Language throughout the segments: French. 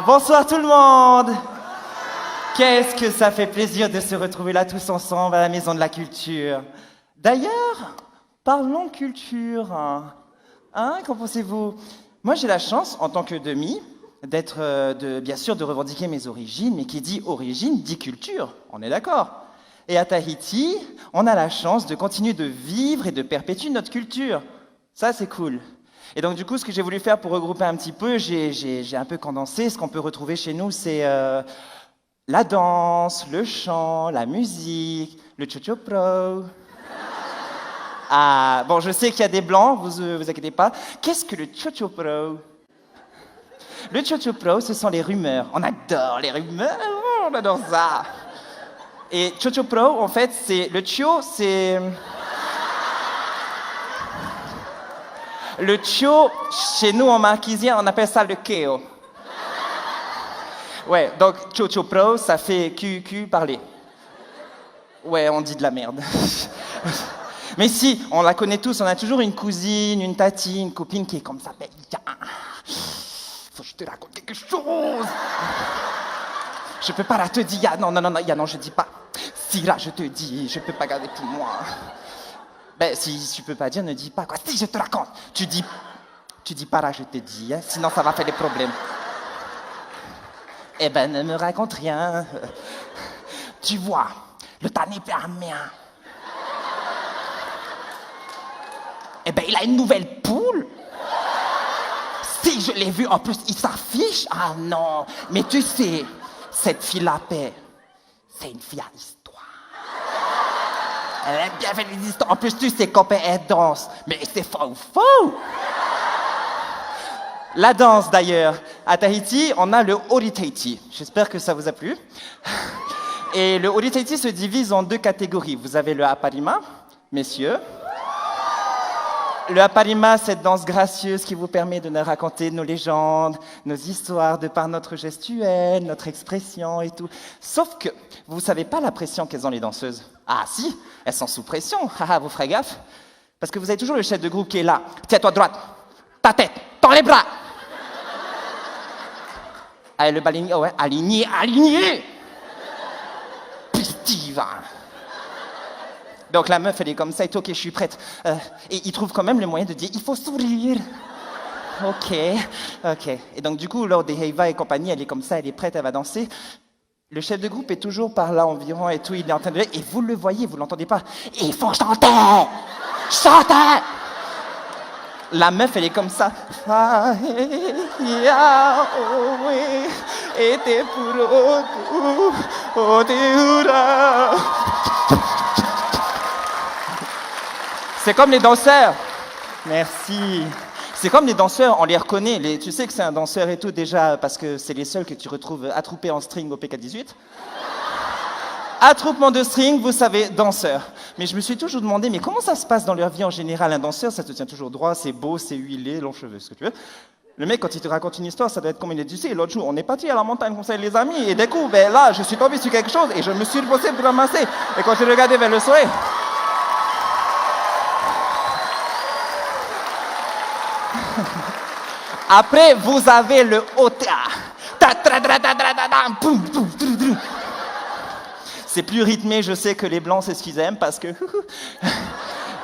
Bonsoir tout le monde. Qu'est-ce que ça fait plaisir de se retrouver là tous ensemble à la Maison de la Culture. D'ailleurs, parlons culture. Hein, qu'en pensez-vous? Moi j'ai la chance, en tant que demi, bien sûr de revendiquer mes origines, mais qui dit origine dit culture, on est d'accord? Et à Tahiti, on a la chance de continuer de vivre et de perpétuer notre culture. Ça c'est cool. Et donc du coup, ce que j'ai voulu faire pour regrouper un petit peu, j'ai un peu condensé. Ce qu'on peut retrouver chez nous, c'est la danse, le chant, la musique, le chochopro. Ah, bon, je sais qu'il y a des blancs, vous inquiétez pas. Qu'est-ce que le chochopro? Le chochopro, ce sont les rumeurs. On adore les rumeurs, on adore ça. Et chochopro, en fait, c'est... Le cho, c'est... Le cho, chez nous en marquisien, on appelle ça le keo. Ouais, donc chochopro, ça fait QQ parler. Ouais, on dit de la merde. Mais si, on la connaît tous, on a toujours une cousine, une tati, une copine qui est comme ça. Ben, faut que je te raconte quelque chose. Je peux pas la te dire. Non, je dis pas. Si là, je te dis, je peux pas garder pour moi. Ben, si tu peux pas dire, ne dis pas, quoi. Si, je te raconte. Tu dis pas là, je te dis, hein, sinon ça va faire des problèmes. Eh ben, ne me raconte rien. Tu vois, le tanné permien. Eh ben, il a une nouvelle poule. Si, je l'ai vu, en plus, il s'affiche. Ah non, mais tu sais, cette fille-là, c'est une fille à histoire. Elle aime bien faire des histoires. En plus, tu sais, copain, elle danse. Mais c'est faux. La danse, d'ailleurs. À Tahiti, on a le Oritaiti. J'espère que ça vous a plu. Et le Oritaiti se divise en deux catégories. Vous avez le Aparima, messieurs. Le Aparima, cette danse gracieuse qui vous permet de nous raconter nos légendes, nos histoires de par notre gestuelle, notre expression et tout. Sauf que vous ne savez pas la pression qu'elles ont les danseuses. Ah si, elles sont sous pression. Vous ferez gaffe. Parce que vous avez toujours le chef de groupe qui est là. Tiens-toi droite, ta tête, tends les bras. Allez, le baligné, ouais, aligné. Pistive. Donc la meuf, elle est comme ça, et ok, je suis prête. Et il trouve quand même le moyen de dire, il faut sourire. Ok. Et donc du coup, lors des Heiva et compagnie, elle est comme ça, elle est prête, elle va danser. Le chef de groupe est toujours par là environ et tout, il est en train de... Et vous le voyez, vous l'entendez pas. Il faut chanter. La meuf, elle est comme ça. C'est comme les danseurs. Merci. C'est comme les danseurs, on les reconnaît. Tu sais que c'est un danseur et tout déjà parce que c'est les seuls que tu retrouves attroupés en string au PK18. Attroupement de string, vous savez, danseur. Mais je me suis toujours demandé, mais comment ça se passe dans leur vie en général? Un danseur, ça te tient toujours droit, c'est beau, c'est huilé, long cheveux, ce que tu veux. Le mec, quand il te raconte une histoire, ça doit être comme il est. Tu sais, l'autre jour, on est parti à la montagne comme ça, les amis, et d'un coup, ben là, je suis tombé sur quelque chose et je me suis reposé pour ramasser. Et quand je regardais vers le soleil... Après, vous avez le OTA. C'est plus rythmé, je sais que les blancs, c'est ce qu'ils aiment parce que...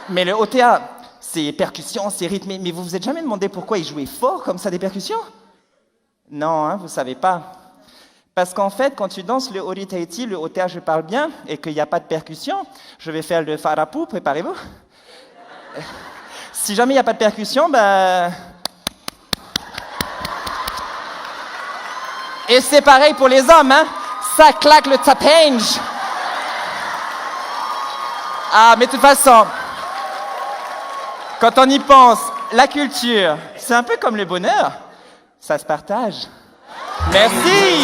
Mais le OTA, c'est percussion, c'est rythmé. Mais vous vous êtes jamais demandé pourquoi ils jouaient fort comme ça des percussions? Non, hein, vous savez pas. Parce qu'en fait, quand tu danses le Oritaiti, le OTA, je parle bien, et qu'il n'y a pas de percussion, je vais faire le Farapou, préparez-vous. Si jamais il n'y a pas de percussion, ben... Et c'est pareil pour les hommes, hein. Ça claque le tapenge. Ah, mais de toute façon, quand on y pense, la culture, c'est un peu comme le bonheur. Ça se partage. Merci.